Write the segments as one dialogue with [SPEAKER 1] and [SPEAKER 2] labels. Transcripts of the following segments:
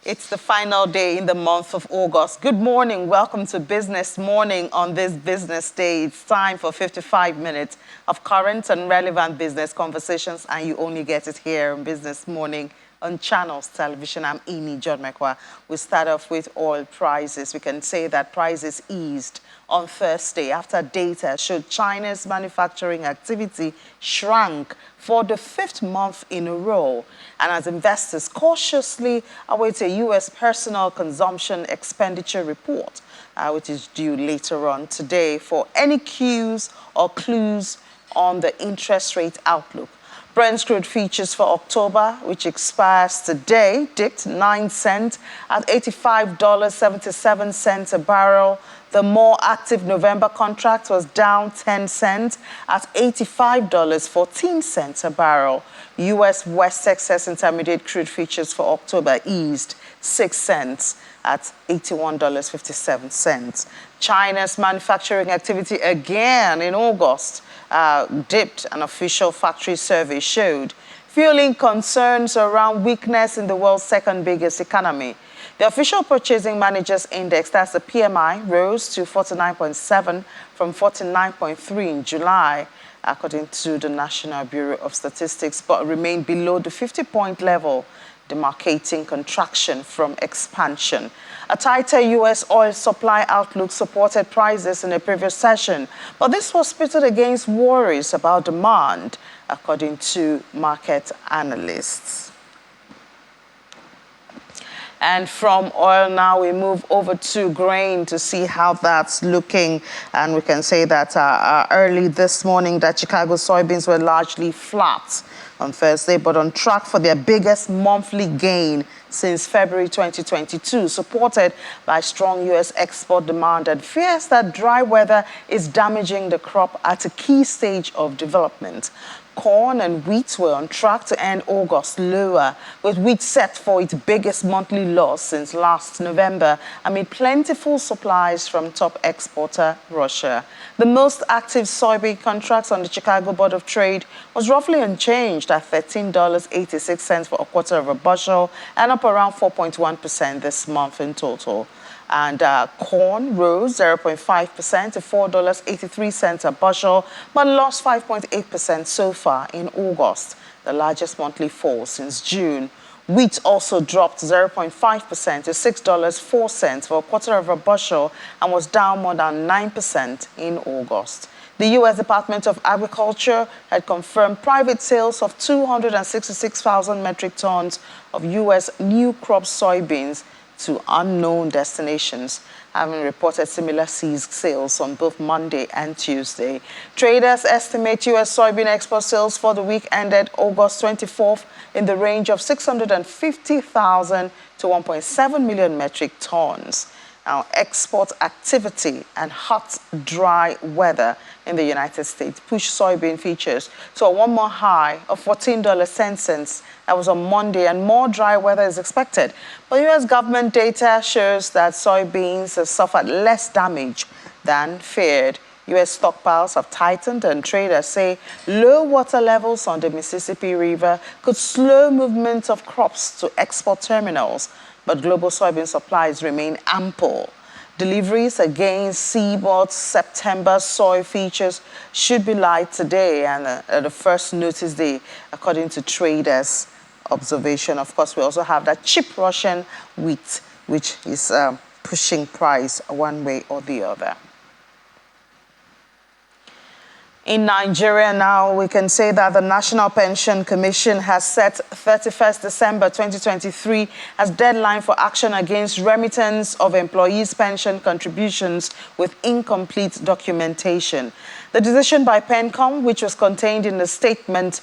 [SPEAKER 1] It's the final day in the month of August. Good morning. Welcome to Business Morning on this business day. It's time for 55 minutes of current and relevant business conversations, and you only get it here on Business Morning on Channels Television. I'm Ini Jodmekwa. We start off with oil prices. We can say that prices eased on Thursday after data showed China's manufacturing activity shrank for the fifth month in a row, and as investors cautiously await a U.S. personal consumption expenditure report, which is due later on today, for any cues or clues on the interest rate outlook. Brent crude futures for October, which expires today, dipped 9 cents at $85.77 a barrel. The more active November contract was down 10 cents at $85.14 a barrel. U.S. West Texas Intermediate crude futures for October eased 6 cents at $81.57. China's manufacturing activity again in August dipped, an official factory survey showed, fueling concerns around weakness in the world's second biggest economy. The official Purchasing Managers Index, that's the PMI, rose to 49.7 from 49.3 in July, according to the National Bureau of Statistics, but remained below the 50-point level, demarcating contraction from expansion. A tighter U.S. oil supply outlook supported prices in a previous session, but this was pitted against worries about demand, according to market analysts. And from oil now, we move over to grain to see how that's looking. And we can say that early this morning that Chicago soybeans were largely flat on Thursday, but on track for their biggest monthly gain since February 2022, supported by strong U.S. export demand and fears that dry weather is damaging the crop at a key stage of development. Corn and wheat were on track to end August lower, with wheat set for its biggest monthly loss since last November amid plentiful supplies from top exporter Russia. The most active soybean contracts on the Chicago Board of Trade was roughly unchanged at $13.86 for a quarter of a bushel and up around 4.1% this month in total. And corn rose 0.5% to $4.83 a bushel, but lost 5.8% so far in August, the largest monthly fall since June. Wheat also dropped 0.5% to $6.04 for a quarter of a bushel and was down more than 9% in August. The U.S. Department of Agriculture had confirmed private sales of 266,000 metric tons of U.S. new crop soybeans to unknown destinations, having reported similar seized sales on both Monday and Tuesday. Traders estimate U.S. soybean export sales for the week ended August 24th in the range of 650,000 to 1.7 million metric tons. Now, export activity and hot, dry weather in the United States pushed soybean futures to a one-month high of $14.10. That was on Monday, and more dry weather is expected. But U.S. government data shows that soybeans have suffered less damage than feared. U.S. stockpiles have tightened, and traders say low water levels on the Mississippi River could slow movement of crops to export terminals. But global soybean supplies remain ample. Deliveries against seaboard September soy futures should be light today and the first notice day, according to traders' observation. Of course, we also have that cheap Russian wheat, which is pushing price one way or the other. In Nigeria now, we can say that the National Pension Commission has set 31st December 2023 as deadline for action against remittance of employees' pension contributions with incomplete documentation. The decision by PENCOM, which was contained in the statement,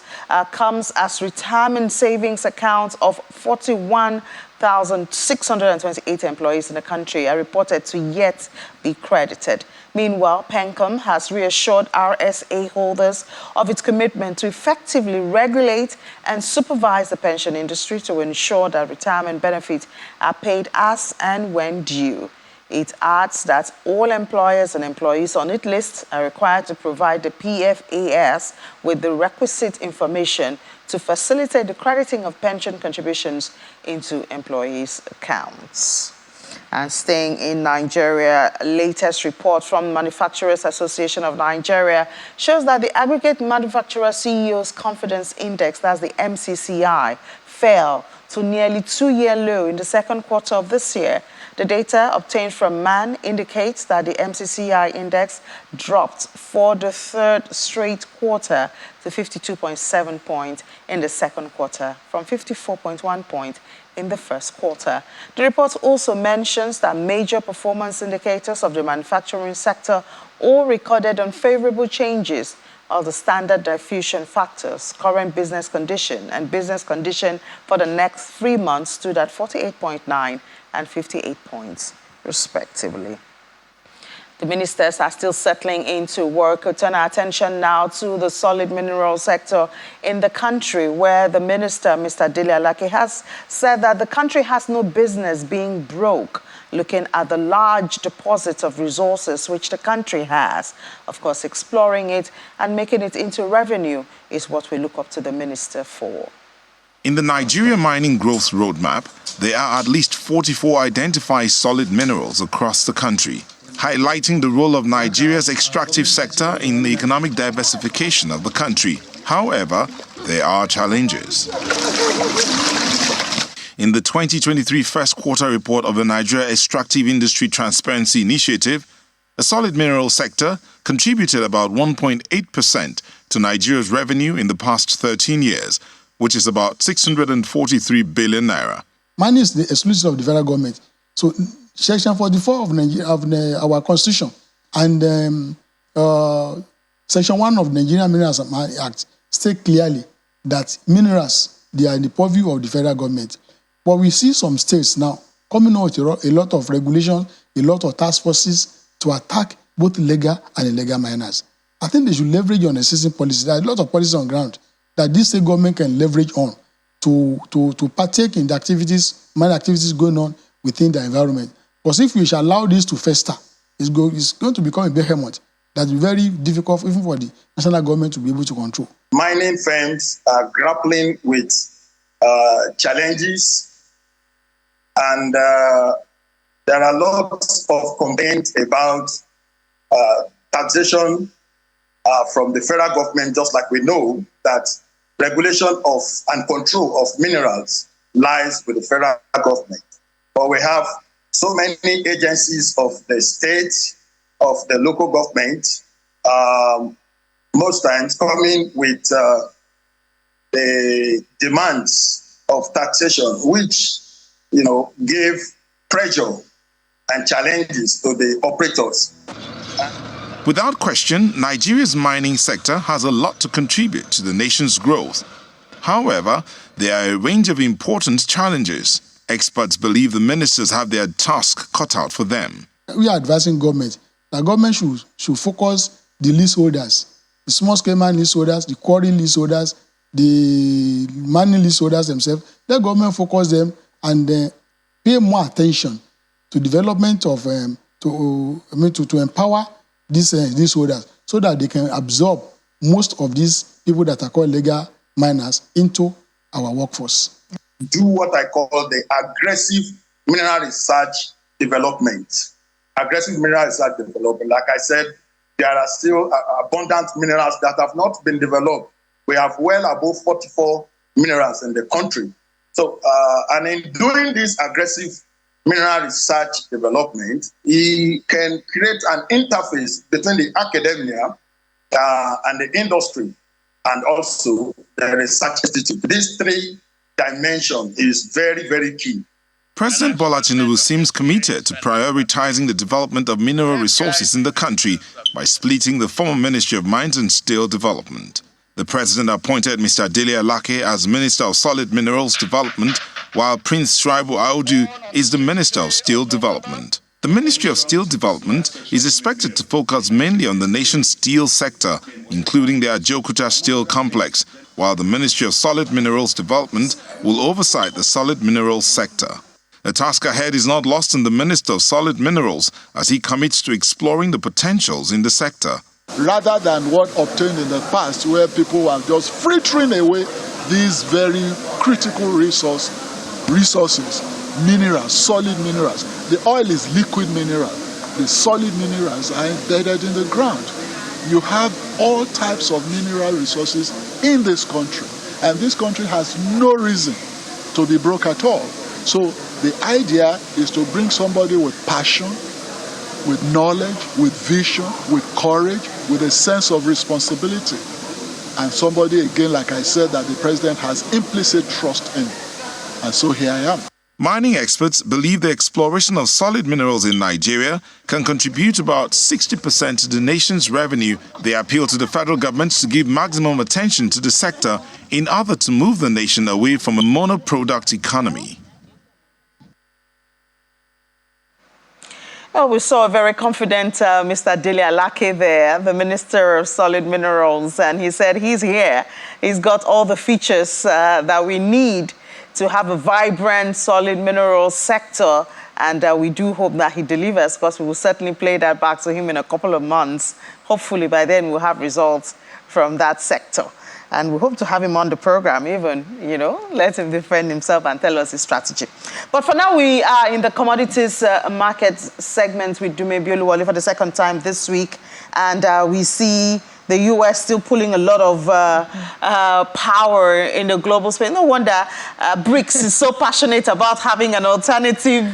[SPEAKER 1] comes as retirement savings accounts of 41,628 employees in the country are reported to yet be credited. Meanwhile, PENCOM has reassured RSA holders of its commitment to effectively regulate and supervise the pension industry to ensure that retirement benefits are paid as and when due. It adds that all employers and employees on its list are required to provide the PFAS with the requisite information to facilitate the crediting of pension contributions into employees' accounts. And staying in Nigeria, latest report from Manufacturers Association of Nigeria shows that the aggregate manufacturer CEO's confidence index, that's the MCCI, fell to nearly two-year low in the second quarter of this year. The data obtained from MAN indicates that the MCCI index dropped for the third straight quarter to 52.7 points in the second quarter from 54.1 points in the first quarter. The report also mentions that major performance indicators of the manufacturing sector all recorded unfavorable changes of the standard diffusion factors, current business condition and business condition for the next 3 months stood at 48.9 and 58 points, respectively. The ministers are still settling into work. We'll turn our attention now to the solid mineral sector in the country, where the minister, Mr. Dele Alake, has said that the country has no business being broke, looking at the large deposits of resources which the country has. Of course, exploring it and making it into revenue is what we look up to the minister for.
[SPEAKER 2] In the Nigeria Mining Growth Roadmap, there are at least 44 identified solid minerals across the country, highlighting the role of Nigeria's extractive sector in the economic diversification of the country. However, there are challenges. In the 2023 first quarter report of the Nigeria Extractive Industry Transparency Initiative, the solid mineral sector contributed about 1.8% to Nigeria's revenue in the past 13 years, which is about 643 billion naira.
[SPEAKER 3] Mining is the exclusive of the federal government. So, Section 44 of our Constitution and Section 1 of the Nigerian Minerals Act state clearly that minerals, they are in the purview of the federal government. But we see some states now coming out with a lot of regulations, a lot of task forces to attack both legal and illegal miners. I think they should leverage on existing policies. There are a lot of policies on ground that this state government can leverage on to partake in the activities, mine activities going on within the environment. Because if we shall allow this to fester, it's going to become a behemoth that will be very difficult even for the national government to be able to control.
[SPEAKER 4] Mining firms are grappling with challenges, and there are lots of complaints about taxation from the federal government, just like we know that regulation of and control of minerals lies with the federal government. But we have so many agencies of the state, of the local government, most times coming with the demands of taxation, which, give pressure and challenges to the operators.
[SPEAKER 2] Without question, Nigeria's mining sector has a lot to contribute to the nation's growth. However, there are a range of important challenges. Experts believe the ministers have their task cut out for them.
[SPEAKER 3] We are advising government that government should focus the leaseholders, the small-scale mining leaseholders, the quarry leaseholders, the mining leaseholders themselves. Let government focus them and pay more attention to development of to empower these leaseholders so that they can absorb most of these people that are called legal miners into our workforce.
[SPEAKER 4] Do what I call the aggressive mineral research development. Aggressive mineral research development. Like I said, there are still abundant minerals that have not been developed. We have well above 44 minerals in the country. So, and in doing this aggressive mineral research development, he can create an interface between the academia and the industry and also the research institute. These three dimension is very, very key.
[SPEAKER 2] President Bola Tinubu seems committed to prioritizing the development of mineral resources in the country by splitting the former Ministry of Mines and Steel Development. The president appointed Mr. Dele Alake as Minister of Solid Minerals Development, while Prince Shaibu Audu is the Minister of Steel Development. The Ministry of Steel Development is expected to focus mainly on the nation's steel sector, including the Ajokuta Steel Complex, while the Ministry of Solid Minerals Development will oversight the solid minerals sector. The task ahead is not lost on the Minister of Solid Minerals as he commits to exploring the potentials in the sector.
[SPEAKER 5] Rather than what obtained in the past, where people were just frittering away these very critical resources, minerals, solid minerals. The oil is liquid mineral. The solid minerals are embedded in the ground. You have all types of mineral resources in this country, and this country has no reason to be broke at all. So the idea is to bring somebody with passion, with knowledge, with vision, with courage, with a sense of responsibility, and somebody, again, like I said, that the president has implicit trust in. And so here I am.
[SPEAKER 2] Mining experts believe the exploration of solid minerals in Nigeria can contribute about 60% to the nation's revenue. They appeal to the federal government to give maximum attention to the sector in order to move the nation away from a monoproduct economy.
[SPEAKER 1] Well, we saw a very confident Mr. Dele Alake there, the Minister of Solid Minerals, and he said he's here. He's got all the features that we need to have a vibrant solid minerals sector, and we do hope that he delivers, because we will certainly play that back to him in a couple of months. Hopefully by then we'll have results from that sector. And we hope to have him on the program, even, let him defend himself and tell us his strategy. But for now, we are in the commodities market segment with Dume Bioluwole for the second time this week. And we see the U.S. still pulling a lot of power in the global space. No wonder BRICS is so passionate about having an alternative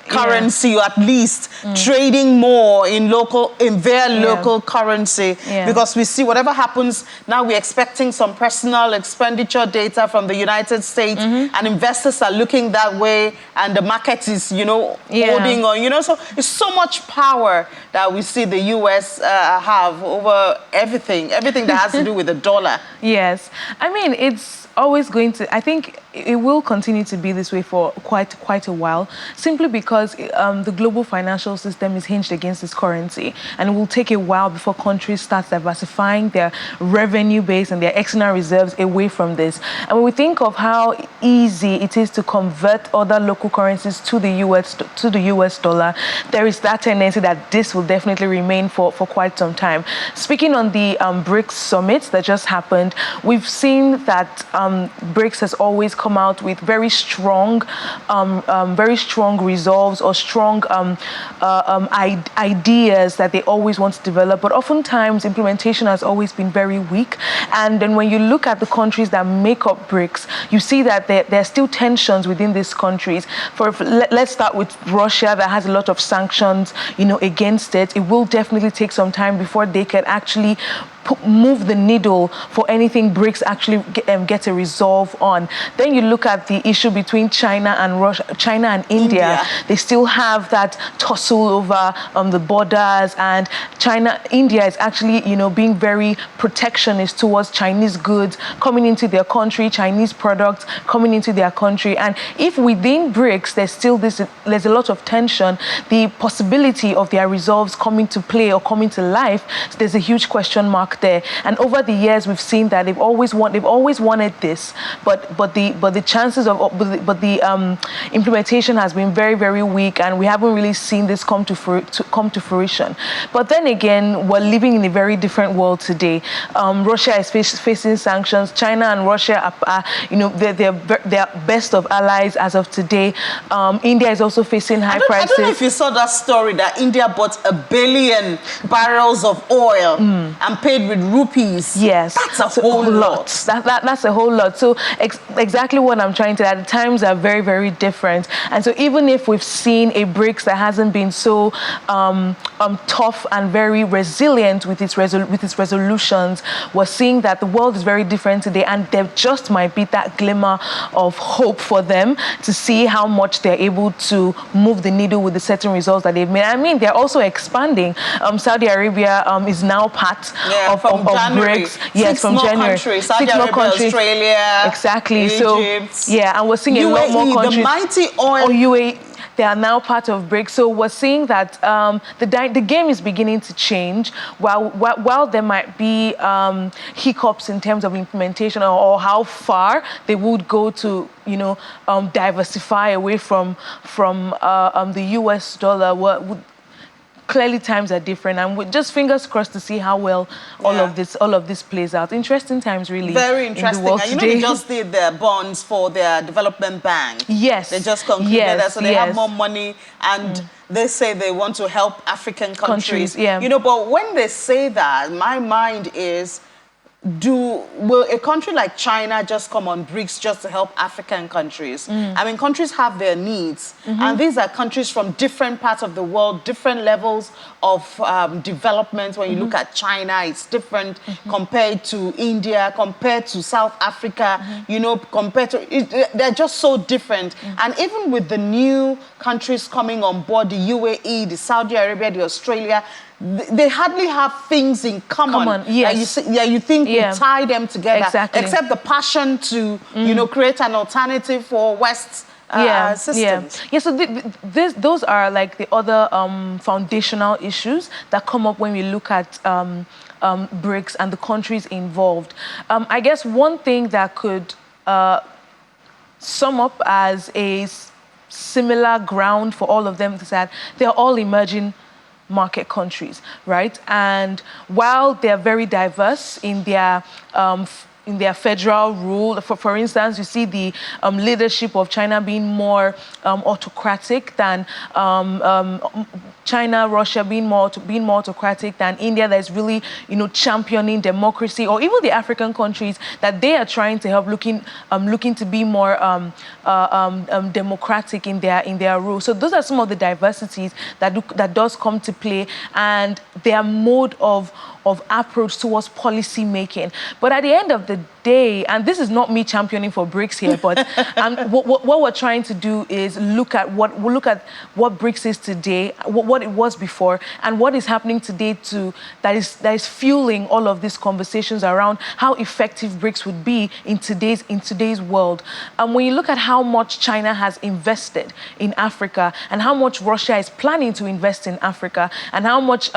[SPEAKER 1] currency, or at least trading more in their local currency, because we see whatever happens now, we're expecting some personal expenditure data from the United States, and investors are looking that way, and the market is holding on, so it's so much power that we see the US have over everything that has to do with the dollar.
[SPEAKER 6] Yes, I mean, it's always going to, I think it will continue to be this way for quite a while, simply because the global financial system is hinged against this currency, and it will take a while before countries start diversifying their revenue base and their external reserves away from this. And when we think of how easy it is to convert other local currencies to the US dollar, there is that tendency that this will definitely remain for quite some time. Speaking on the BRICS summit that just happened, we've seen that BRICS has always come out with very strong resolves or strong ideas that they always want to develop, but oftentimes implementation has always been very weak. And then when you look at the countries that make up BRICS, you see that there are still tensions within these countries. Let's start with Russia, that has a lot of sanctions, against it. It will definitely take some time before they can actually move the needle for anything BRICS actually get a resolve on. Then you look at the issue between China and India. They still have that tussle over the borders, and India is actually, being very protectionist towards Chinese goods coming into their country, Chinese products coming into their country. And if within BRICS there's a lot of tension, the possibility of their resolves coming to play or coming to life, there's a huge question mark there. And over the years, we've seen that they've always wanted this, but the chances of the implementation has been very, very weak, and we haven't really seen this come to fruition. But then again, we're living in a very different world today. Russia is facing sanctions. China and Russia are they're best of allies as of today. India is also facing high prices.
[SPEAKER 1] I don't know if you saw that story that India bought 1 billion barrels of oil and paid with rupees.
[SPEAKER 6] Yes.
[SPEAKER 1] That's a whole lot.
[SPEAKER 6] That's a whole lot. So exactly what I'm trying to add, the times are very, very different. And so even if we've seen a BRICS that hasn't been so tough and very resilient with its resolutions, we're seeing that the world is very different today, and there just might be that glimmer of hope for them to see how much they're able to move the needle with the certain results that they've made. I mean, they're also expanding. Saudi Arabia is now part of BRICS. Yes, from January.
[SPEAKER 1] Saudi Arabia, Australia,
[SPEAKER 6] exactly.
[SPEAKER 1] Egypt,
[SPEAKER 6] so and we're seeing UAE, a lot more countries.
[SPEAKER 1] The mighty oil.
[SPEAKER 6] UAE. They are now part of BRICS. So we're seeing that the game is beginning to change. While there might be hiccups in terms of implementation or how far they would go to, diversify away from the US dollar, clearly times are different, and with just fingers crossed to see how well all of this plays out. Interesting times, really.
[SPEAKER 1] Very interesting.
[SPEAKER 6] In the world
[SPEAKER 1] And you know,
[SPEAKER 6] today.
[SPEAKER 1] they just did their bonds for their development bank.
[SPEAKER 6] Yes.
[SPEAKER 1] They just concluded that, so they have more money, and they say they want to help African countries.
[SPEAKER 6] Yeah.
[SPEAKER 1] You know, but when they say that, my mind is, will a country like China just come on BRICS just to help African countries? I mean, countries have their needs, and these are countries from different parts of the world, different levels of development. When you look at China, it's different compared to India, compared to South Africa, you know, compared to, they're just so different. And even with the new countries coming on board, the UAE, the Saudi Arabia, the Australia, they hardly have things in common.
[SPEAKER 6] Yes.
[SPEAKER 1] You think we tie them together.
[SPEAKER 6] Exactly.
[SPEAKER 1] Except the passion to, you know, create an alternative for West's systems.
[SPEAKER 6] Yeah, so those are like the other foundational issues that come up when we look at BRICS and the countries involved. I guess one thing that could sum up as a similar ground for all of them is that they're all emerging market countries, right? And while they're very diverse in their federal rule, for instance, you see the leadership of China being more autocratic than China, Russia being more autocratic than India, that's really, you know, championing democracy, or even the African countries that they are trying to help, looking to be more democratic in their rule. So those are some of the diversities that does come to play, and their mode of approach towards policy making. But at the end of the day, and this is not me championing for BRICS here, but what we're trying to do is look at what BRICS is today, what it was before, and what is happening today that is fueling all of these conversations around how effective BRICS would be in today's world. When you look at how much China has invested in Africa, and how much Russia is planning to invest in Africa, and how much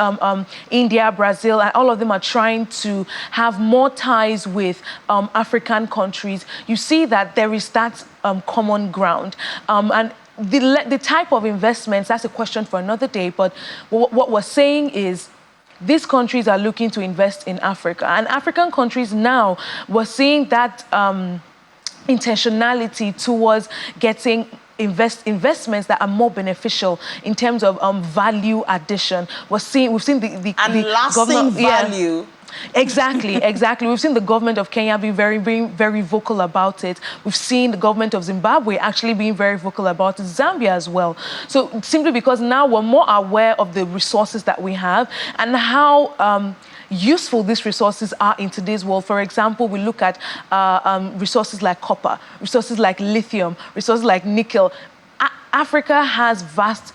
[SPEAKER 6] India, Brazil, and all of them are trying to have more ties with African countries, you see that there is that common ground. And the type of investments, that's a question for another day, but what we're saying is these countries are looking to invest in Africa. And African countries now, we're seeing that intentionality towards getting investments that are more beneficial in terms of value addition. We've seen the
[SPEAKER 1] lasting value.
[SPEAKER 6] Exactly. We've seen the government of Kenya being very vocal about it. We've seen the government of Zimbabwe actually being very vocal about it, Zambia as well. So simply because now we're more aware of the resources that we have and how useful these resources are in today's world. For example, we look at resources like copper, resources like lithium, resources like nickel. Africa has vast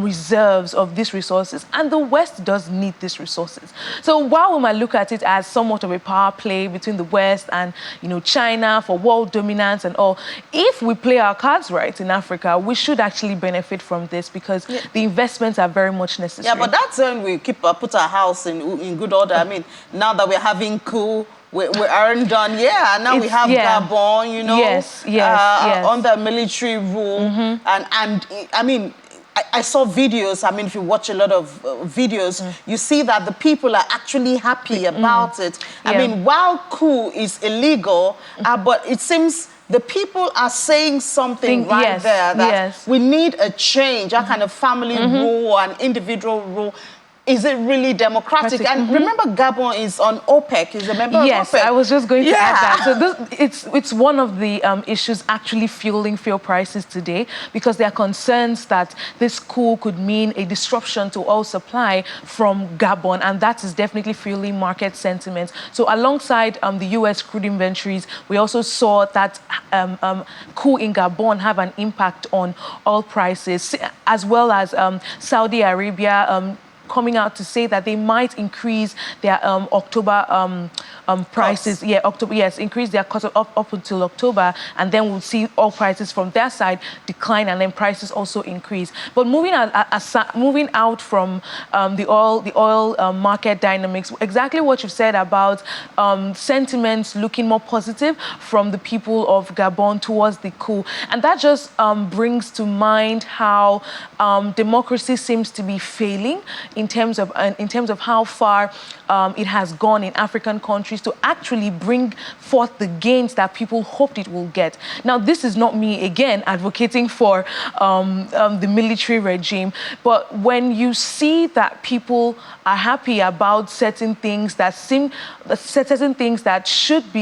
[SPEAKER 6] reserves of these resources, and the West does need these resources. So while we might look at it as somewhat of a power play between the West and, you know, China for world dominance and all, if we play our cards right in Africa, we should actually benefit from this, because the investments are very much necessary.
[SPEAKER 1] Yeah, but that's when we put our house in good order. I mean, now that we're having coup, we aren't done. Yeah, now we have Gabon, you know, under military rule. And I mean, I saw videos. I mean, if you watch a lot of videos, you see that the people are actually happy about it. I mean, while coup is illegal, but it seems the people are saying something there that we need a change, a kind of family rule or an individual rule. Is it really democratic? And remember, Gabon is on OPEC, is a member of OPEC.
[SPEAKER 6] Yes, I was just going to add that. So it's one of the issues actually fueling fuel prices today, because there are concerns that this coup could mean a disruption to oil supply from Gabon, and that is definitely fueling market sentiment. So alongside the US crude inventories, we also saw that coup in Gabon have an impact on oil prices, as well as Saudi Arabia coming out to say that they might increase their October prices. Yeah, October. Yes, increase their cost up until October, and then we'll see all prices from their side decline, and then prices also increase. But moving out from the oil market dynamics, exactly what you've said about sentiments looking more positive from the people of Gabon towards the coup, and that just brings to mind how democracy seems to be failing in terms of how far it has gone in African countries to actually bring forth the gains that people hoped it will get. Now, this is not me, again, advocating for the military regime, but when you see that people are happy about certain things that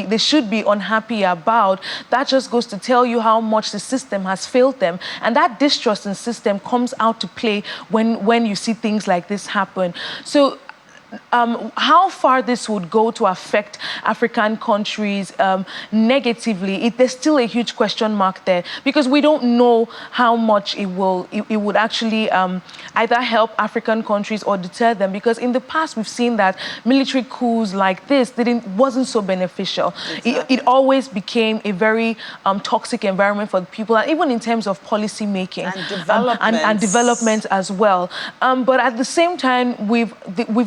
[SPEAKER 6] they should be unhappy about, that just goes to tell you how much the system has failed them. And that distrust in system comes out to play when you see things like this happen. So how far this would go to affect African countries negatively, there's still a huge question mark there, because we don't know how much it would actually either help African countries or deter them, because in the past we've seen that military coups like this wasn't so beneficial. Exactly. It always became a very toxic environment for the people, and even in terms of policy making and development as well. But at the same time, we've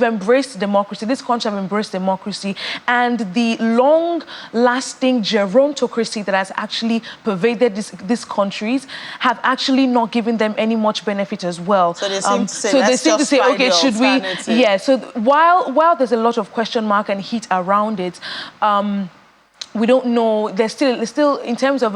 [SPEAKER 6] embraced democracy. This country have embraced democracy, and the long-lasting gerontocracy that has actually pervaded these countries have actually not given them any much benefit as well.
[SPEAKER 1] So they seem to say,
[SPEAKER 6] okay, should we? Yeah. So while there's a lot of question mark and heat around it, we don't know. There's still in terms of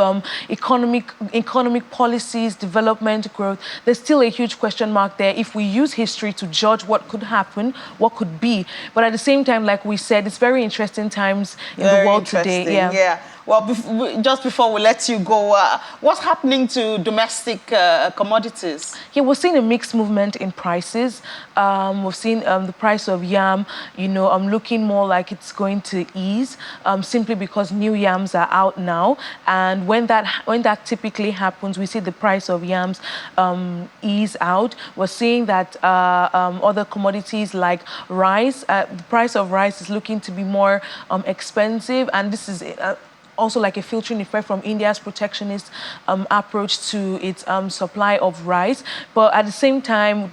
[SPEAKER 6] economic policies, development, growth, there's still a huge question mark there if we use history to judge what could happen, what could be. But at the same time, like we said, it's very interesting times in the world today.
[SPEAKER 1] Yeah. Well, just before we let you go, what's happening to domestic commodities?
[SPEAKER 6] Yeah, we're seeing a mixed movement in prices. We've seen the price of yam, looking more like it's going to ease, simply because new yams are out now. And when that typically happens, we see the price of yams ease out. We're seeing that other commodities like rice, the price of rice is looking to be more expensive, and this is also like a filtering effect from India's protectionist approach to its supply of rice. But at the same time,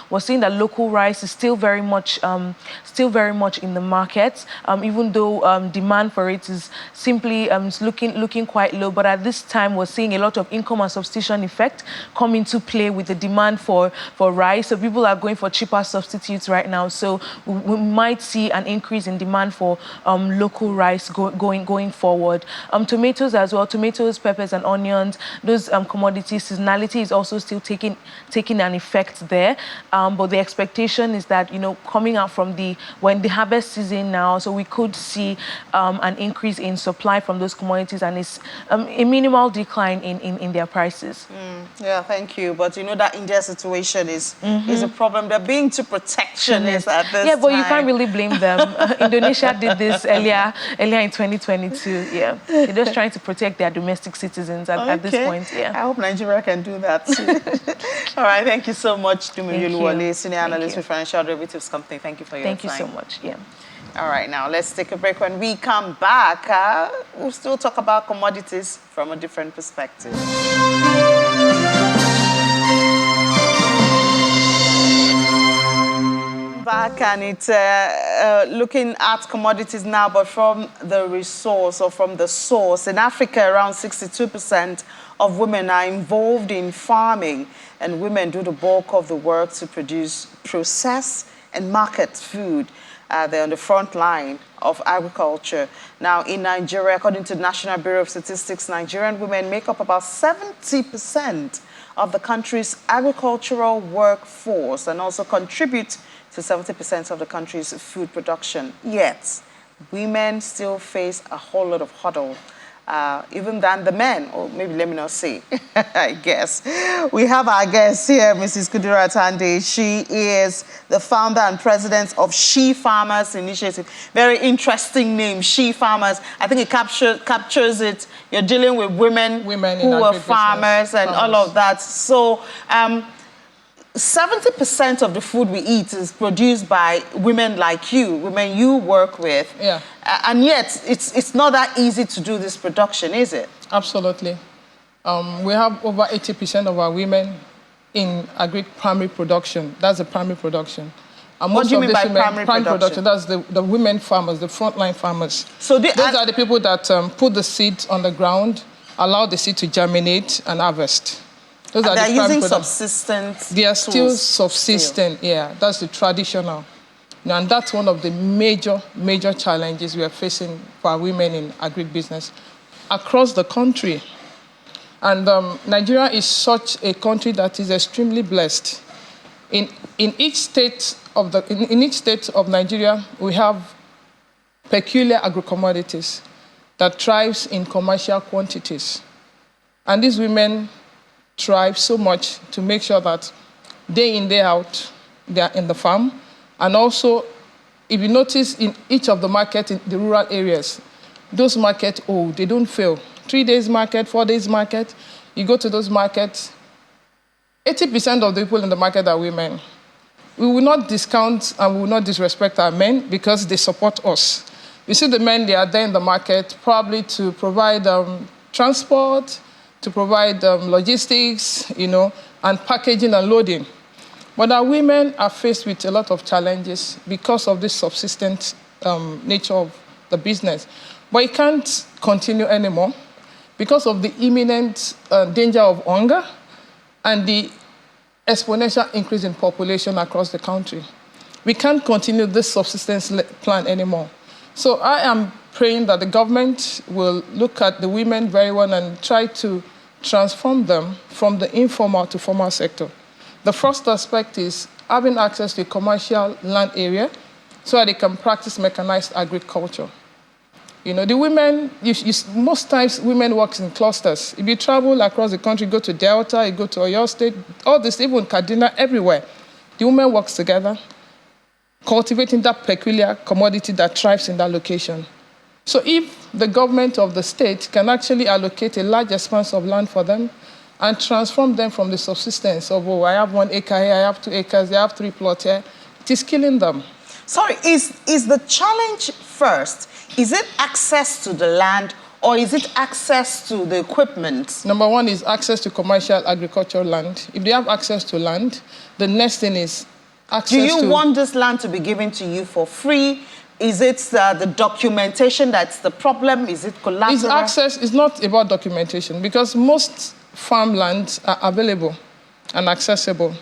[SPEAKER 6] we're seeing that local rice is still very much in the market, even though demand for it is simply looking quite low. But at this time, we're seeing a lot of income and substitution effect come into play with the demand for rice. So people are going for cheaper substitutes right now. So we might see an increase in demand for local rice going forward. Tomatoes as well, tomatoes, peppers, and onions, those commodities, seasonality is also still taking an effect there. But the expectation is that, coming out from the harvest season now, so we could see an increase in supply from those commodities, and it's a minimal decline in their prices.
[SPEAKER 1] Yeah, thank you. But that India situation is a problem. They're being too protectionist at this time.
[SPEAKER 6] Yeah, but you can't really blame them. Indonesia did this earlier in 2022. Yeah, they're just trying to protect their domestic citizens at this point. Yeah,
[SPEAKER 1] I hope Nigeria can do that too. All right, thank you so much, Dumilulu Wale, Senior Analyst with Financial Derivatives Company. Thank you for your time.
[SPEAKER 6] Thank you so much. Yeah.
[SPEAKER 1] All right, now let's take a break. When we come back, we'll still talk about commodities from a different perspective. Back, and it's looking at commodities now, but from the resource or from the source. In Africa, around 62% of women are involved in farming, and women do the bulk of the work to produce, process, and market food. They're on the front line of agriculture. Now, in Nigeria, according to the National Bureau of Statistics, Nigerian women make up about 70% of the country's agricultural workforce and also contribute to 70% of the country's food production. Yet, women still face a whole lot of hurdle, even than the men, or maybe let me not say, I guess. We have our guest here, Mrs. Kudirat Hande. She is the founder and president of She Farmers Initiative. Very interesting name, She Farmers. I think it captures it. You're dealing with women who are farmers and all of that. So, 70% of the food we eat is produced by women like you, women you work with.
[SPEAKER 7] Yeah.
[SPEAKER 1] And yet, it's not that easy to do this production, is it?
[SPEAKER 7] Absolutely. We have over 80% of our women in primary production. That's the primary production. And
[SPEAKER 1] What do you mean by
[SPEAKER 7] women,
[SPEAKER 1] primary production?
[SPEAKER 7] That's the women farmers, the frontline farmers.
[SPEAKER 1] So
[SPEAKER 7] those are the people that put the seeds on the ground, allow the seed to germinate and harvest. Those are
[SPEAKER 1] they're
[SPEAKER 7] the
[SPEAKER 1] using subsistent
[SPEAKER 7] They are still
[SPEAKER 1] tools
[SPEAKER 7] subsistent, yeah. That's the traditional. And that's one of the major challenges we are facing for our women in agribusiness across the country. And Nigeria is such a country that is extremely blessed. In each state of Nigeria, we have peculiar agro-commodities that thrives in commercial quantities. And these women thrive so much to make sure that day in, day out, they are in the farm. And also, if you notice in each of the markets in the rural areas, those markets, they don't fail. 3 days market, 4 days market, you go to those markets, 80% of the people in the market are women. We will not discount and we will not disrespect our men because they support us. You see the men, they are there in the market probably to provide transport, to provide logistics, and packaging and loading. But our women are faced with a lot of challenges because of this subsistent nature of the business. But it can't continue anymore because of the imminent danger of hunger and the exponential increase in population across the country. We can't continue this subsistence plan anymore. So I am praying that the government will look at the women very well and try to transform them from the informal to formal sector. The first aspect is having access to a commercial land area so that they can practice mechanized agriculture. The women, most times women work in clusters. If you travel across the country, go to Delta, you go to Oyo State, all this, even Kaduna, everywhere, the women work together, cultivating that peculiar commodity that thrives in that location. So if the government of the state can actually allocate a large expanse of land for them and transform them from the subsistence of, I have 1 acre here, I have 2 acres, I have 3 plots here, it is killing them.
[SPEAKER 1] Sorry, is the challenge first, is it access to the land or is it access to the equipment?
[SPEAKER 7] Number one is access to commercial agricultural land. If they have access to land, the next thing is access to...
[SPEAKER 1] Do you want this land to be given to you for free? Is it the documentation that's the problem? Is it collateral?
[SPEAKER 7] It's not about documentation because most farmlands are available and accessible.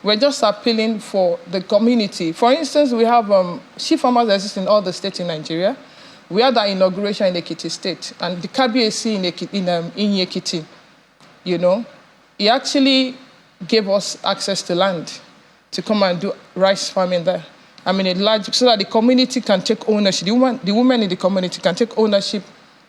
[SPEAKER 7] We're just appealing for the community. For instance, we have sheep farmers that exist in all the states in Nigeria. We had our inauguration in Ekiti State, and the KBAC in Ekiti, he actually gave us access to land to come and do rice farming there. I mean, so that the community can take ownership. The women in the community can take ownership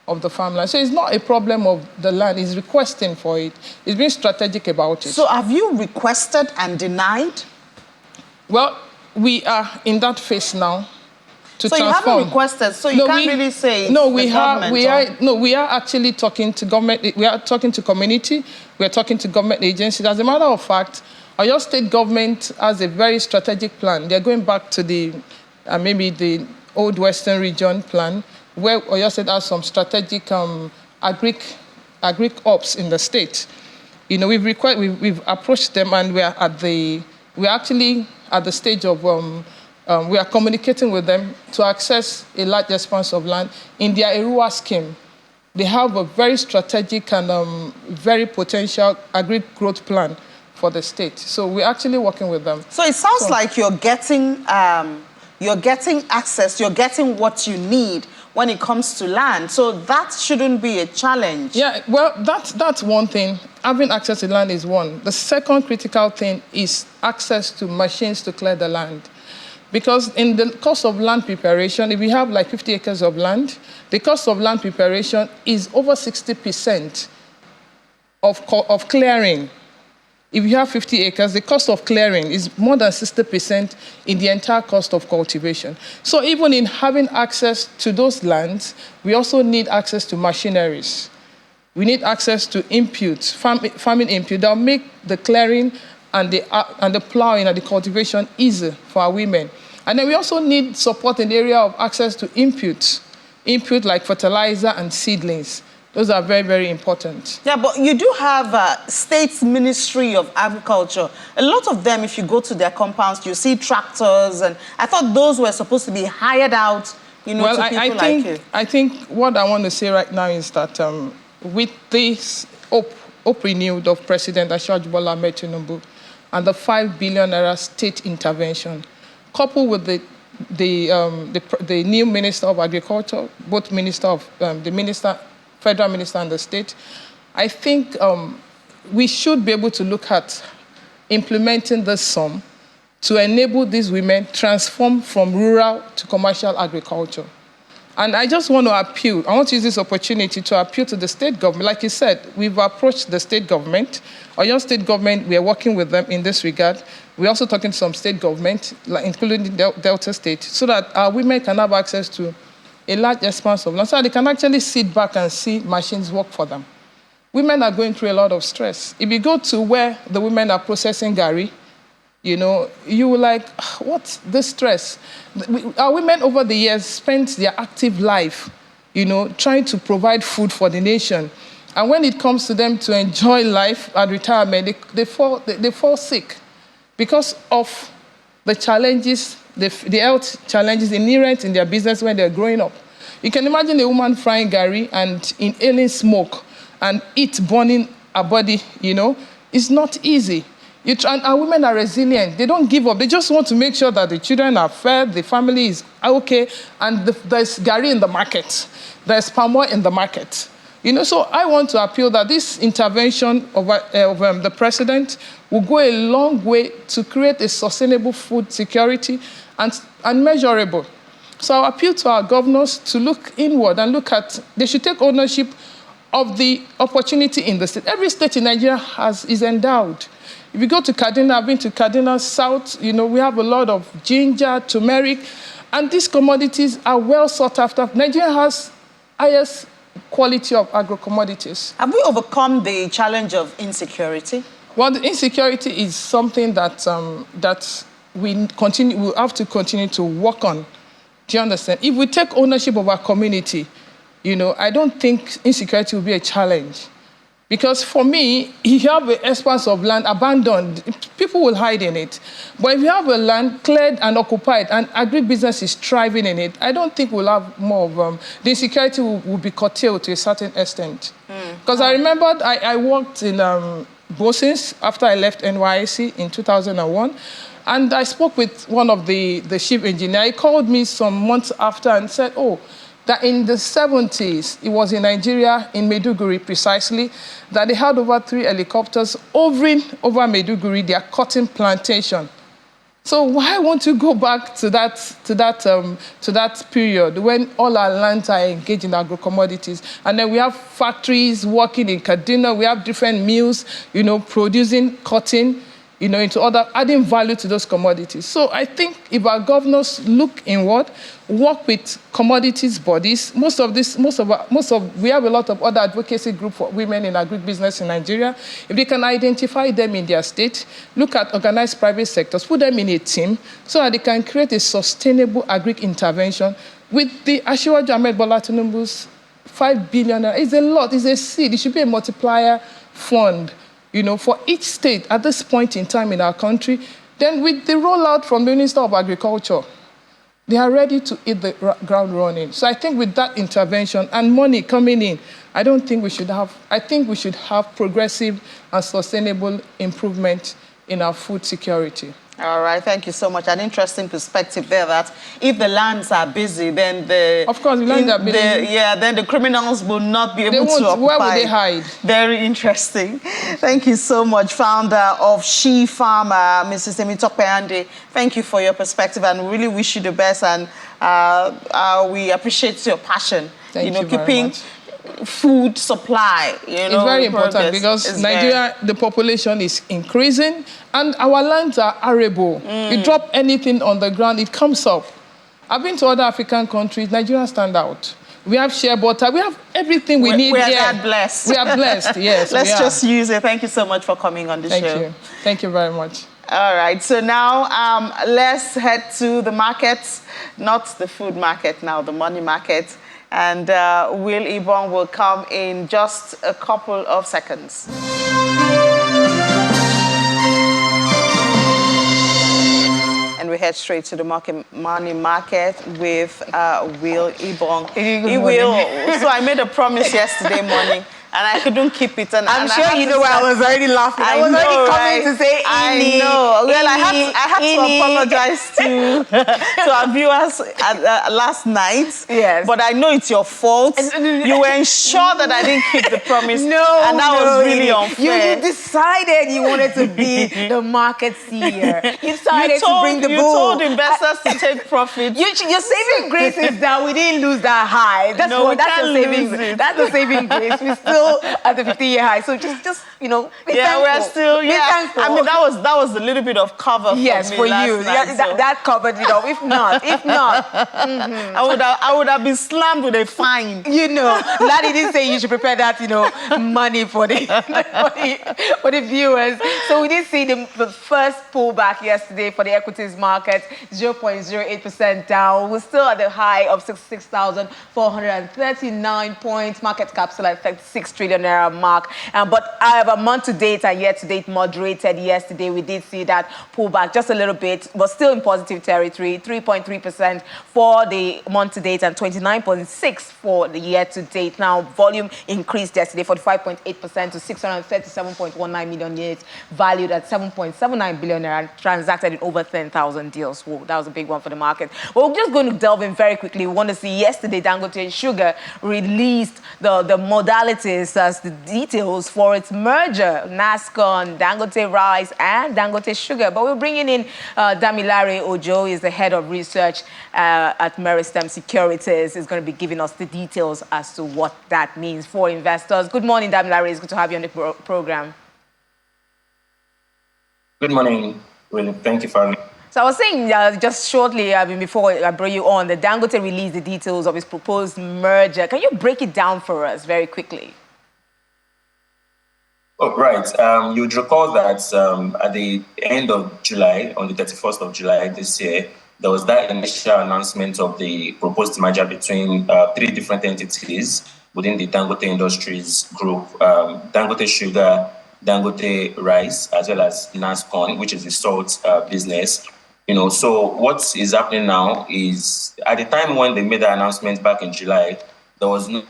[SPEAKER 7] of the farmland. So it's not a problem of the land. It's requesting for it. It's being strategic about it.
[SPEAKER 1] So have you requested and denied?
[SPEAKER 7] Well, we are in that phase now to
[SPEAKER 1] transform.
[SPEAKER 7] You haven't
[SPEAKER 1] requested, so you can't really say
[SPEAKER 7] we are actually talking to government. We are talking to community. We are talking to government agencies. As a matter of fact, Oyo State government has a very strategic plan. They're going back to maybe the old Western region plan, where Oyo State has some strategic agric ops in the state. We've approached them, and we're actually at the stage of we are communicating with them to access a large expanse of land in their Erua scheme. They have a very strategic and very potential agric growth plan for the state. So we're actually working with them.
[SPEAKER 1] So it sounds like you're getting access, you're getting what you need when it comes to land. So that shouldn't be a challenge.
[SPEAKER 7] Yeah, well, that's one thing. Having access to land is one. The second critical thing is access to machines to clear the land. Because in the cost of land preparation, if we have like 50 acres of land, the cost of land preparation is over 60% of clearing. If you have 50 acres, the cost of clearing is more than 60% in the entire cost of cultivation. So even in having access to those lands, we also need access to machineries. We need access to inputs, farming input that will make the clearing and the plowing and the cultivation easy for our women. And then we also need support in the area of access to input like fertilizer and seedlings. Those are very, very important.
[SPEAKER 1] Yeah, but you do have State Ministry of Agriculture. A lot of them, if you go to their compounds, you see tractors, and I thought those were supposed to be hired out, to people like you.
[SPEAKER 7] I think what I want to say right now is that with this hope renewed of President Asiwaju Bola Ahmed Tinubu and the 5 billion naira state intervention, coupled with the new Minister of Agriculture, both the Federal Minister and the state, I think we should be able to look at implementing this sum to enable these women transform from rural to commercial agriculture. And I just want to appeal, I want to use this opportunity to appeal to the state government. Like you said, we've approached the state government. Oyo state government, we are working with them in this regard. We're also talking to some state government, including Delta State, so that our women can have access to a large expanse of land, so they can actually sit back and see machines work for them. Women are going through a lot of stress. If you go to where the women are processing gari, you will like, what's this stress? Our women over the years spent their active life, trying to provide food for the nation. And when it comes to them to enjoy life at retirement, they fall sick because of the challenges, the health challenges inherent in their business when they're growing up. You can imagine a woman frying gari and inhaling smoke and it burning her body, It's not easy. And our women are resilient. They don't give up. They just want to make sure that the children are fed, the family is okay, and there's gari in the market. There's palm oil in the market. So I want to appeal that this intervention of the president will go a long way to create a sustainable food security and measurable. So I appeal to our governors to look inward and they should take ownership of the opportunity in the state. Every state in Nigeria is endowed. If you go to Kaduna, I've been to Kaduna South, we have a lot of ginger, turmeric, and these commodities are well sought after. Nigeria has highest quality of agro-commodities.
[SPEAKER 1] Have we overcome the challenge of insecurity?
[SPEAKER 7] Well, the insecurity is something that we have to continue to work on. Do you understand? If we take ownership of our community, I don't think insecurity will be a challenge. Because for me, if you have an expanse of land abandoned, people will hide in it. But if you have a land cleared and occupied and agribusiness is thriving in it, I don't think we'll have more of the insecurity will be curtailed to a certain extent. Because I remembered I worked in Bosins after I left NYSC in 2001. And I spoke with one of the chief engineer. He called me some months after and said, that in the 70s, it was in Nigeria, in Maiduguri precisely, that they had over 3 helicopters hovering over Maiduguri, their cotton plantation. So why won't you go back to that period when all our lands are engaged in agro-commodities? And then we have factories working in Kaduna, we have different mills, producing cotton, into adding value to those commodities. So I think if our governors look inward, work with commodities bodies, we have a lot of other advocacy groups for women in agribusiness in Nigeria. If they can identify them in their state, look at organized private sectors, put them in a team so that they can create a sustainable agri-intervention with the Asiwaju Ahmed Bola Tinubu's 5 billion. It's a lot, it's a seed. It should be a multiplier fund. For each state at this point in time in our country, then with the rollout from the Minister of Agriculture, they are ready to hit the ground running. So I think with that intervention and money coming in, I think we should have progressive and sustainable improvement in our food security.
[SPEAKER 1] All right, thank you so much. An interesting perspective there that if the lands are busy, then then the criminals will not be able to occupy.
[SPEAKER 7] Where will they hide?
[SPEAKER 1] Very interesting. Thank you so much, founder of She Farmer, Mrs. Temitope Ande. Thank you for your perspective and we really wish you the best and we appreciate your passion.
[SPEAKER 7] Thank you very much.
[SPEAKER 1] Food supply,
[SPEAKER 7] It's very important because Nigeria, the population is increasing and our lands are arable. You drop anything on the ground, it comes up. I've been to other African countries, Nigeria stand out. We have shea butter. We have everything we need
[SPEAKER 1] We
[SPEAKER 7] here.
[SPEAKER 1] are blessed.
[SPEAKER 7] We are blessed, yes.
[SPEAKER 1] Let's just use it. Thank you so much for coming on the show.
[SPEAKER 7] Thank you. Thank you very much.
[SPEAKER 1] All right, so now let's head to the markets, not the food market now, the money market. And Will Ibong will come in just a couple of seconds. And we head straight to the money market with Will Ibong. So I made a promise yesterday morning, and I couldn't keep it. And
[SPEAKER 8] I'm sure you know where I was already laughing. I was already coming to say,
[SPEAKER 1] I know. Well, I had to apologize to our viewers last night.
[SPEAKER 8] Yes.
[SPEAKER 1] But I know it's your fault. You were ensured that I didn't keep the promise. And that was really unfair.
[SPEAKER 8] You decided you wanted to be the market seer. You decided to bring the bull.
[SPEAKER 1] You told investors to take profit.
[SPEAKER 8] Your saving grace is that we didn't lose that high. That's your saving. That's the saving grace. We still at the 50-year high. So just be thankful.
[SPEAKER 1] We're still
[SPEAKER 8] thankful.
[SPEAKER 1] I mean, that was a little bit of cover for me
[SPEAKER 8] for you.
[SPEAKER 1] Night,
[SPEAKER 8] that covered it up. If not,
[SPEAKER 1] I would have been slammed with a fine.
[SPEAKER 8] Laddie didn't say you should prepare that, money for the for the viewers. So we did see the first pullback yesterday for the equities market, 0.08% down. We're still at the high of 66,439 points. Market cap still at 36 trillion naira mark. But however, month to date and year to date moderated yesterday. We did see that pullback just a little bit, but still in positive territory. 3.3% for the month to date and 29.6% for the year to date. Now, volume increased yesterday 45.8% to 637.19 million units, valued at 7.79 billion naira, transacted in over 10,000 deals. Whoa, that was a big one for the market. Well, we're just going to delve in very quickly. We want to see yesterday Dangote Sugar released the modalities as the details for its merger, NASCON, Dangote Rice, and Dangote Sugar. But we're bringing in Damilare Ojo, is the head of research at Meristem Securities, is going to be giving us the details as to what that means for investors. Good morning, Damilare. It's good to have you on the program.
[SPEAKER 9] Good morning, Willie. Thank you for having me.
[SPEAKER 8] So I was saying just shortly before I brought you on, that Dangote released the details of his proposed merger. Can you break it down for us very quickly?
[SPEAKER 9] Oh, right. You'd recall that at the end of July, on the 31st of July this year, there was that initial announcement of the proposed merger between three different entities within the Dangote Industries Group, Dangote Sugar, Dangote Rice, as well as NASCON, which is the salt business. So what is happening now is, at the time when they made the announcement back in July, there was no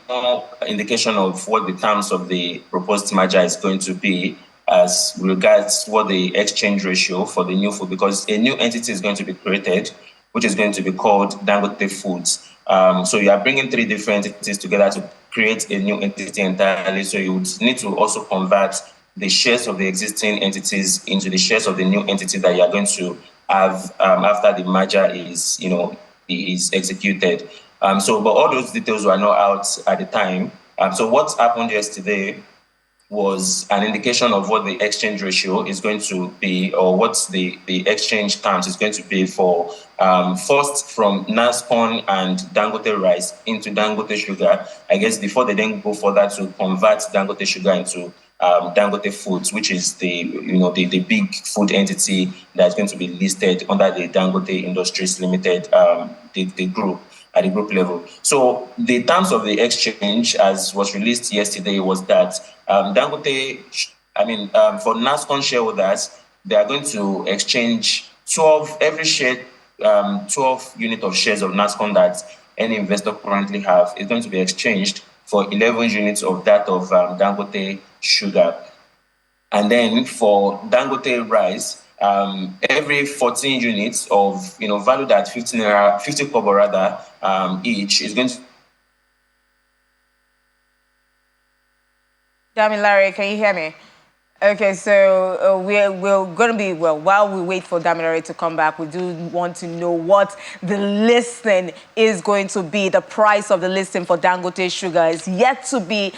[SPEAKER 9] indication of what the terms of the proposed merger is going to be as regards what the exchange ratio for the new food, because a new entity is going to be created, which is going to be called Dangote Foods. So you are bringing three different entities together to create a new entity entirely. So you would need to also convert the shares of the existing entities into the shares of the new entity that you are going to have after the merger is executed. But all those details were not out at the time. So what happened yesterday was an indication of what the exchange ratio is going to be, or what the exchange terms is going to be for first from NASCON and Dangote Rice into Dangote Sugar, I guess, before they then go further to convert Dangote Sugar into Dangote Foods, which is the big food entity that's going to be listed under the Dangote Industries Limited, the group, at the group level. So the terms of the exchange, as was released yesterday, was that for NASCON shareholders, they are going to exchange 12 unit of shares of NASCON that any investor currently have is going to be exchanged for 11 units of that of Dangote Sugar. And then for Dangote Rice, every 14 units of, valued at 50 kobo rather, each is going to...
[SPEAKER 8] Damilare, can you hear me? Okay, so we're going to be, well, while we wait for Damilare to come back, we do want to know what the listing is going to be. The price of the listing for Dangote Sugar is yet to be,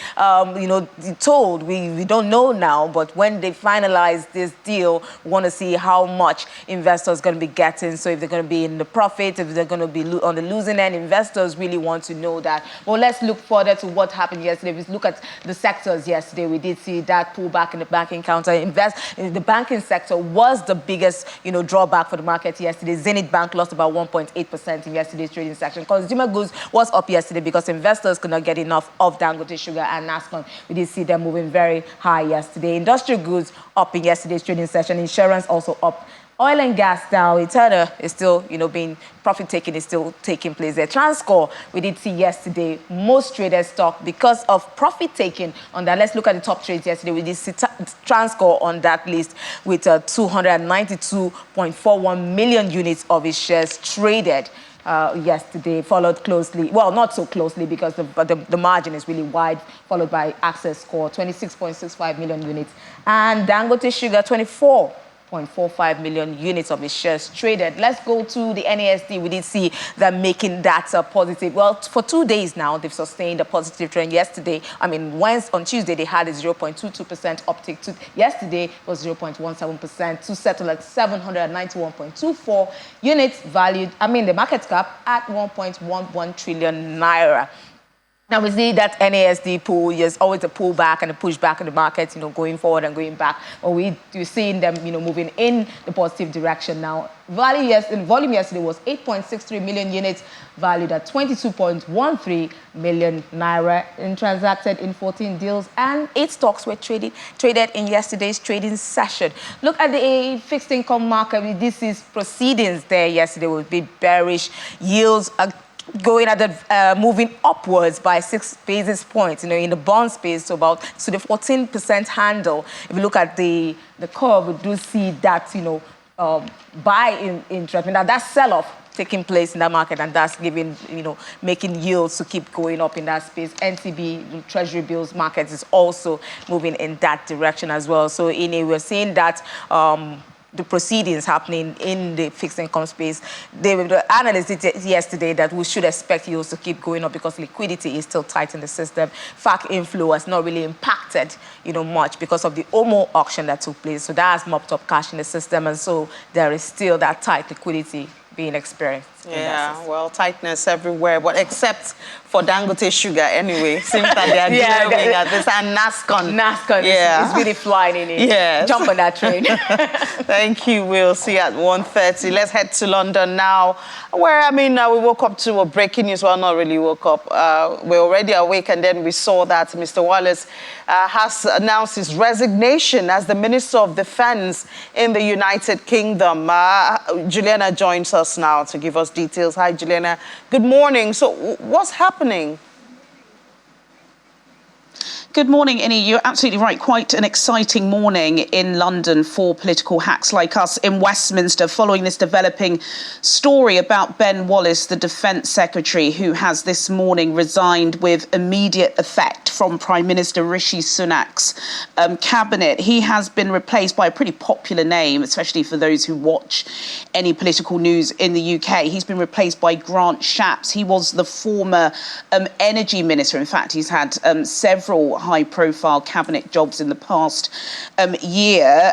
[SPEAKER 8] told. We don't know now, but when they finalize this deal, we want to see how much investors are going to be getting. So if they're going to be in the profit, if they're going to be on the losing end, investors really want to know that. Well, let's look further to what happened yesterday. If we look at the sectors yesterday, we did see that pullback in the banking counter. The banking sector was the biggest, drawback for the market yesterday. Zenith Bank lost about 1.8% in yesterday's trading session. Consumer goods was up yesterday because investors could not get enough of Dangote Sugar and NASCON. We did see them moving very high yesterday. Industrial goods up in yesterday's trading session. Insurance also up. Oil and gas now, Eternal is still, being profit-taking is still taking place there. Transcore, we did see yesterday, most traded stock because of profit-taking on that. Let's look at the top trades yesterday. We did see Transcore on that list with 292.41 million units of its shares traded yesterday, followed closely, well, not so closely because the margin is really wide, followed by Access Core, 26.65 million units, and Dangote Sugar, 24.45 million units of its shares traded. Let's go to the NASD. We did see them making that positive. Well, for 2 days now, they've sustained a positive trend. Yesterday, on Tuesday, they had a 0.22% uptick. Yesterday was 0.17% to settle at 791.24 units valued, the market cap at 1.11 trillion naira. Now, we see that NASD pull, there's always a pullback and a pushback in the market, going forward and going back. But we're seeing them, moving in the positive direction now. Volume yesterday was 8.63 million units, valued at 22.13 million naira, and transacted in 14 deals, and 8 stocks were traded in yesterday's trading session. Look at the fixed income market. This is proceedings there yesterday with big bearish yields going at the moving upwards by 6 basis points, in the bond space to the 14% handle. If you look at the curve, we do see that, buy interest, that sell-off taking place in that market, and that's giving, making yields to keep going up in that space. NCB, Treasury bills market is also moving in that direction as well. So we're seeing that the proceedings happening in the fixed income space. The analysts did yesterday that we should expect yields to keep going up because liquidity is still tight in the system. FAC inflow has not really impacted, much because of the OMO auction that took place. So that has mopped up cash in the system, and so there is still that tight liquidity being experienced.
[SPEAKER 1] Yeah, well, tightness everywhere, but except for Dangote Sugar anyway. Seems that they are dealing at this, and NASCON.
[SPEAKER 8] NASCON is really flying in it.
[SPEAKER 1] Yes.
[SPEAKER 8] Jump on that train.
[SPEAKER 1] Thank you. We'll see you at 1:30. Let's head to London now, where, we woke up to a breaking news. Well, not really woke up. We're already awake, and then we saw that Mr. Wallace has announced his resignation as the Minister of Defense in the United Kingdom. Juliana joins us now to give us details. Hi, Juliana. Good morning. So what's happening?
[SPEAKER 10] Good morning, Innie. You're absolutely right. Quite an exciting morning in London for political hacks like us in Westminster, following this developing story about Ben Wallace, the Defence Secretary, who has this morning resigned with immediate effect from Prime Minister Rishi Sunak's cabinet. He has been replaced by a pretty popular name, especially for those who watch any political news in the UK. He's been replaced by Grant Shapps. He was the former energy minister. In fact, he's had several high-profile cabinet jobs in the past year.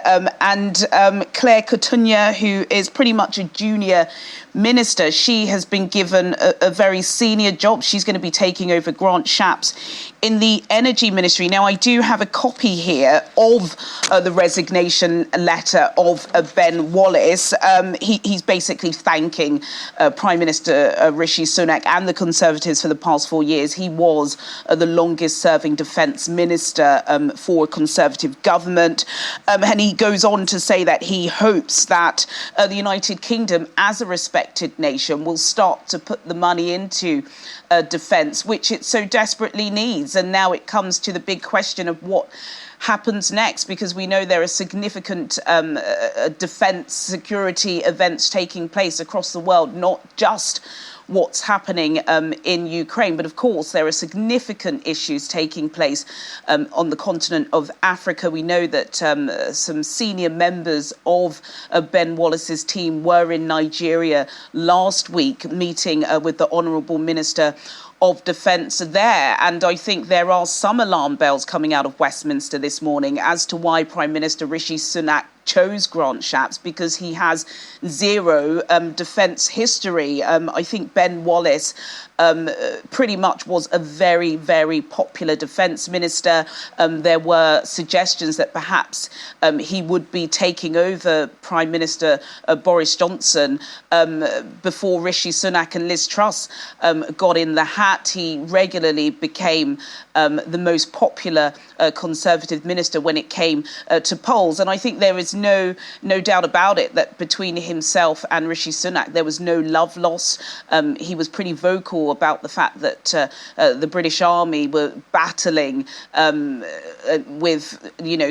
[SPEAKER 10] Claire Coutinho, who is pretty much a junior minister, she has been given a very senior job. She's going to be taking over Grant Shapps in the energy ministry. Now, I do have a copy here of the resignation letter of Ben Wallace. He's basically thanking Prime Minister Rishi Sunak and the Conservatives for the past 4 years. He was the longest-serving defence minister for a Conservative government. And he goes on to say that he hopes that the United Kingdom, as a respected nation, will start to put the money into defence, which it so desperately needs. And now it comes to the big question of what happens next, because we know there are significant defence security events taking place across the world, not just what's happening in Ukraine. But of course, there are significant issues taking place on the continent of Africa. We know that some senior members of Ben Wallace's team were in Nigeria last week meeting with the Honourable Minister of Defence there. And I think there are some alarm bells coming out of Westminster this morning as to why Prime Minister Rishi Sunak chose Grant Shapps, because he has zero defence history. I think Ben Wallace pretty much was a very, very popular defence minister. There were suggestions that perhaps he would be taking over Prime Minister Boris Johnson before Rishi Sunak and Liz Truss got in the hat. He regularly became the most popular Conservative minister when it came to polls. And I think there is no doubt about it that between himself and Rishi Sunak, there was no love loss. He was pretty vocal about the fact that the British Army were battling with,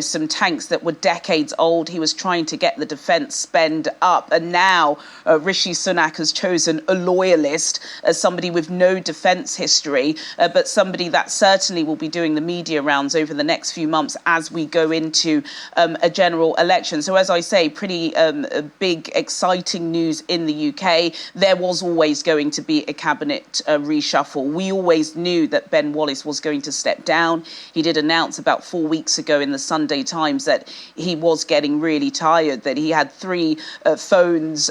[SPEAKER 10] some tanks that were decades old. He was trying to get the defence spend up. And now Rishi Sunak has chosen a loyalist as somebody with no defence history, but somebody that certainly will be doing the media rounds over the next few months as we go into a general election. So as I say, pretty big, exciting news in the UK. There was always going to be a cabinet reshuffle. We always knew that Ben Wallace was going to step down. He did announce about 4 weeks ago in the Sunday Times that he was getting really tired, that he had 3 phones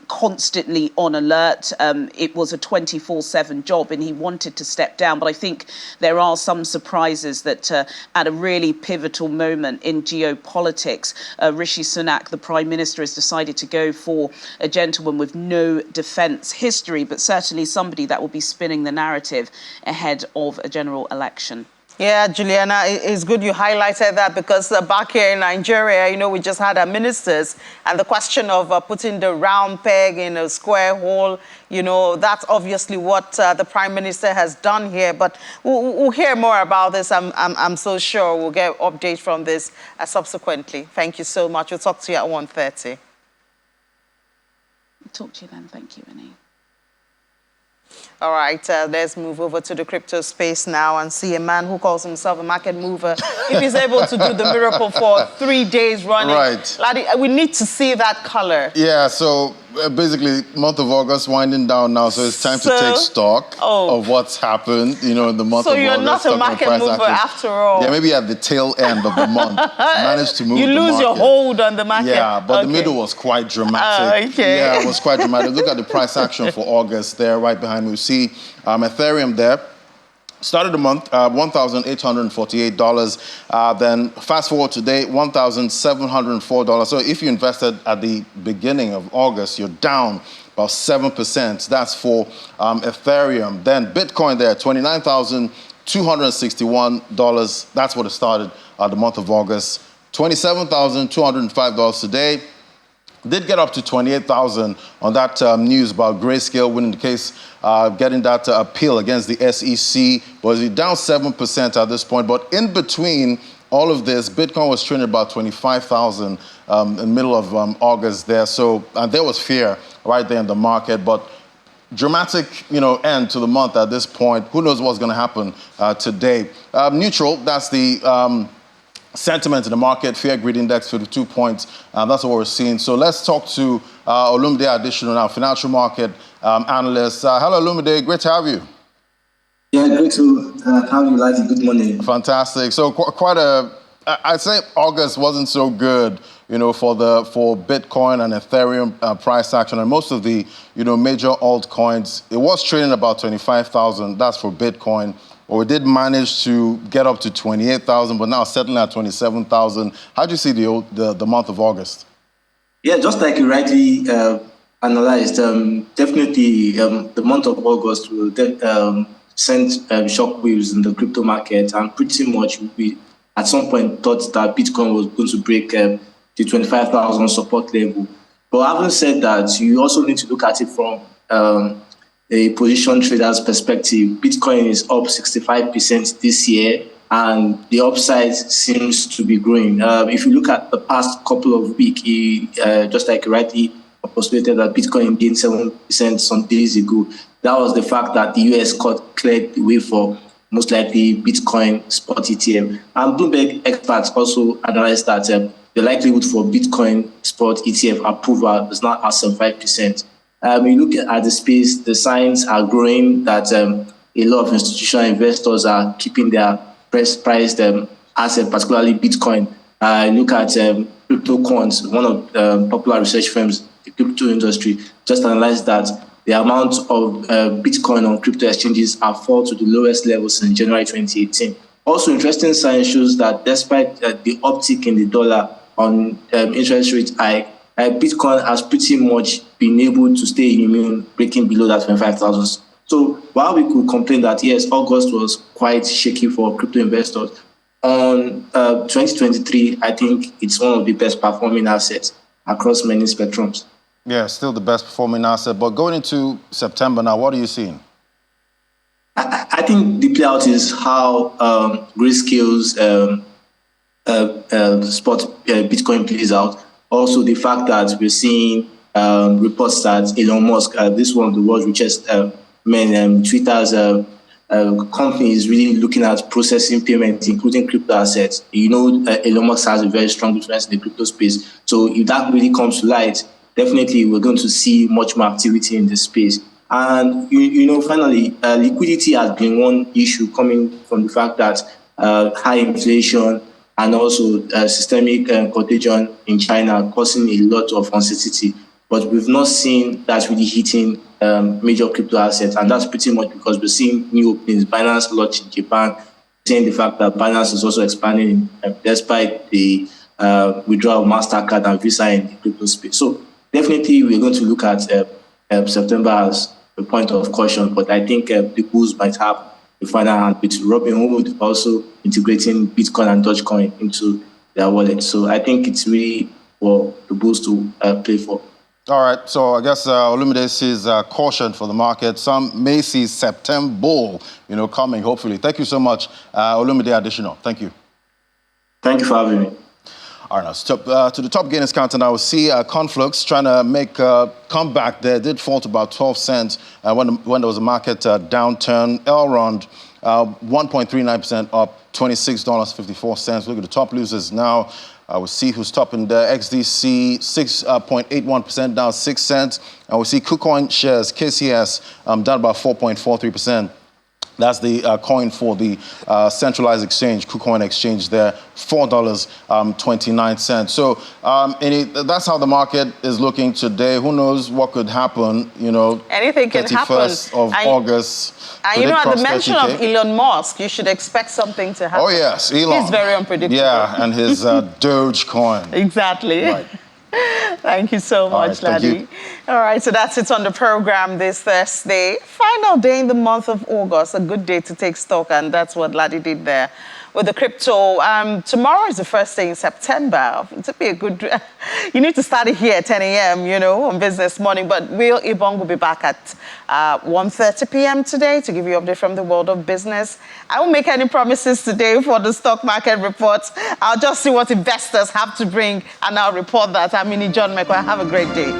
[SPEAKER 10] constantly on alert. It was a 24/7 job and he wanted to step down. But I think there are some surprises that at a really pivotal moment in geopolitics, Rishi Sunak, the Prime Minister, has decided to go for a gentleman with no defence history, but certainly somebody that will be spinning the narrative ahead of a general election.
[SPEAKER 1] Yeah, Juliana, it's good you highlighted that, because back here in Nigeria, we just had our ministers, and the question of putting the round peg in a square hole, that's obviously what the Prime Minister has done here. But we'll hear more about this. I'm so sure we'll get updates from this subsequently. Thank you so much. We'll talk to you at 1:30.
[SPEAKER 10] Talk to you then. Thank you, Annie.
[SPEAKER 1] All right, let's move over to the crypto space now and see a man who calls himself a market mover. If he's able to do the miracle for 3 days running,
[SPEAKER 11] right.
[SPEAKER 1] Laddie, we need to see that color.
[SPEAKER 11] Yeah, so basically, month of August winding down now, so it's time to take stock of what's happened, in the month of August.
[SPEAKER 1] So you're not a market mover after all.
[SPEAKER 11] Yeah, maybe at the tail end of the month, managed to move.
[SPEAKER 1] You lose your hold on the market.
[SPEAKER 11] Yeah, but the middle was quite dramatic. Yeah, it was quite dramatic. Look at the price action for August there, right behind me. We see Ethereum there. Started the month, $1,848. Then fast forward today, $1,704. So if you invested at the beginning of August, you're down about 7%. That's for Ethereum. Then Bitcoin there, $29,261. That's what it started the month of August. $27,205 today. Did get up to 28,000 on that news about Grayscale winning the case, getting that appeal against the SEC. Was down 7% at this point. But in between all of this, Bitcoin was trading about 25,000 in the middle of August there. So there was fear right there in the market. But dramatic, end to the month at this point. Who knows what's going to happen today? Neutral, that's the sentiment in the market, fear greed index 52 points. That's what we're seeing. So let's talk to Olumide Additional now, financial market analyst. Hello, Olumide. Great to have you.
[SPEAKER 12] Yeah, great to have you, Laddie. Good morning.
[SPEAKER 11] Fantastic. So I'd say August wasn't so good, for Bitcoin and Ethereum price action, and most of the, major altcoins. It was trading about 25,000. That's for Bitcoin. Well, we did manage to get up to 28,000, but now settling at 27,000. How do you see the month of August?
[SPEAKER 12] Yeah, just like you rightly analyzed, definitely the month of August will send shockwaves in the crypto market, and pretty much we at some point thought that Bitcoin was going to break the 25,000 support level. But having said that, you also need to look at it from a position trader's perspective. Bitcoin is up 65% this year, and the upside seems to be growing. If you look at the past couple of weeks, just like you rightly postulated that Bitcoin gained 7% some days ago. That was the fact that the US court cleared the way for most likely Bitcoin spot ETF. And Bloomberg experts also analyzed that the likelihood for Bitcoin spot ETF approval is not at 5%. You look at the space, the signs are growing that a lot of institutional investors are keeping their priced asset, particularly Bitcoin. Look at crypto quants, one of the popular research firms in the crypto industry, just analyzed that the amount of Bitcoin on crypto exchanges have fallen to the lowest level since January 2018. Also, interesting sign shows that despite the uptick in the dollar on interest rate hike, Bitcoin has pretty much been able to stay immune, breaking below that 25,000. So while we could complain that, yes, August was quite shaky for crypto investors, on 2023, I think it's one of the best performing assets across many spectrums.
[SPEAKER 11] Yeah, still the best performing asset. But going into September now, what are you seeing?
[SPEAKER 12] I think the playout is how Grayscale's spot Bitcoin plays out. Also, the fact that we're seeing reports that Elon Musk, this one of the world's richest men, Twitter's company is really looking at processing payments, including crypto assets. Elon Musk has a very strong influence in the crypto space. So if that really comes to light, definitely we're going to see much more activity in this space. And, finally, liquidity has been one issue coming from the fact that high inflation and also systemic contagion in China causing a lot of uncertainty. But we've not seen that really hitting major crypto assets. And that's pretty much because we're seeing new openings. Binance launched in Japan, seeing the fact that Binance is also expanding despite the withdrawal of MasterCard and Visa in the crypto space. So definitely we're going to look at September as a point of caution. But I think the bulls might have the final hand with Robinhood also integrating Bitcoin and Dogecoin into their wallet. So I think it's really for the bulls to play for.
[SPEAKER 11] All right, so I guess Olumide sees caution for the market. Some may see September bull, coming, hopefully. Thank you so much, Olumide Additional. Thank you.
[SPEAKER 12] Thank you for having me.
[SPEAKER 11] All right, now to the top gainers counter now. We see Conflux trying to make a comeback there. It did fall to about 12 cents when there was a market downturn. Elrond, 1.39% up, $26.54. Look at the top losers now. We'll see who's topping the XDC, 6.81% down 6 cents. And we see KuCoin shares, KCS, down about 4.43%. That's the coin for the centralized exchange, KuCoin exchange there, $4.29. So that's how the market is looking today. Who knows what could happen,
[SPEAKER 1] Anything can happen.
[SPEAKER 11] 31st of August.
[SPEAKER 1] And at the mention of Elon Musk, you should expect something to happen.
[SPEAKER 11] Oh, yes, Elon.
[SPEAKER 1] He's very unpredictable.
[SPEAKER 11] Yeah, and his Dogecoin.
[SPEAKER 1] Exactly.
[SPEAKER 11] Right.
[SPEAKER 1] Thank you so much, Laddie. All right, so that's it on the program this Thursday. Final day in the month of August, a good day to take stock, and that's what Laddie did there with the crypto. Tomorrow is the first day in September. It'll be a good... You need to start it here at 10 a.m., on Business Morning, but Will Ibong will be back at 1:30 p.m. today to give you an update from the world of business. I won't make any promises today for the stock market reports. I'll just see what investors have to bring, and I'll report that. I'm Minnie John McQuarrie. Have a great day.